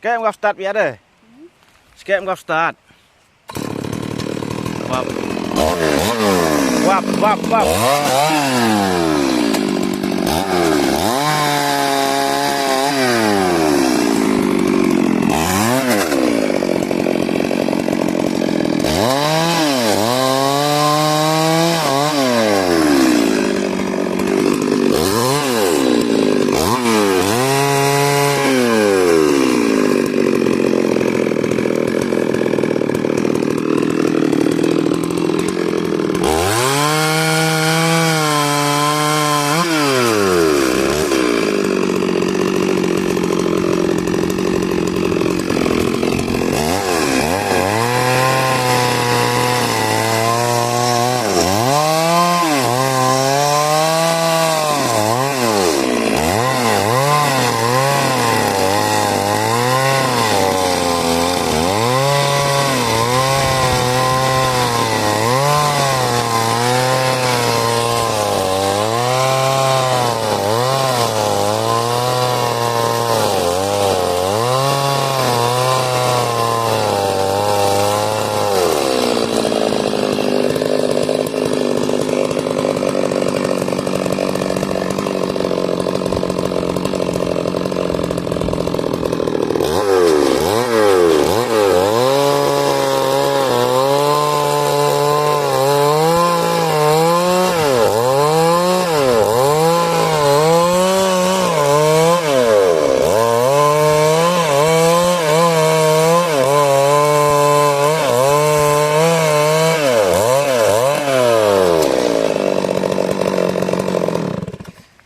Sekarang engkau start biar deh. Sekarang engkau start. Wap. Wap, wap, wap.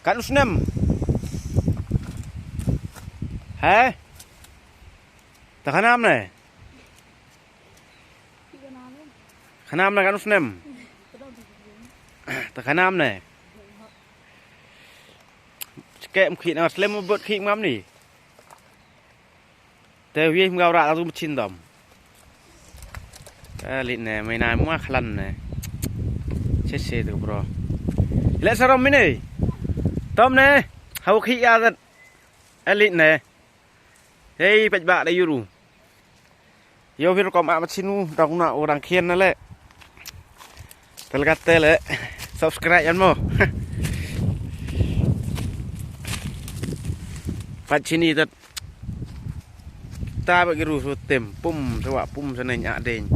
Kan usnem. Hả? Ta khanam này. Khanam này kan usnem. Ta khanam này. Kem khynnah slem bớt khinh ngắm nỉ. Tê huy ngao ra zoom chin đom. Lịn này mày này mua khăn này. Chết xe được bro. Lẽ sao rong này? Tôm nè, hậu khí ra thật, elin nè, đây bạch bạ đây yuru, yêu việc có mà chinu đồng nào orang khiên nó lệ, terlihat lệ, subscribe anh mo, bạch chini thật, ta bagi rusuh tem, pum, coba pum sana nyak deng.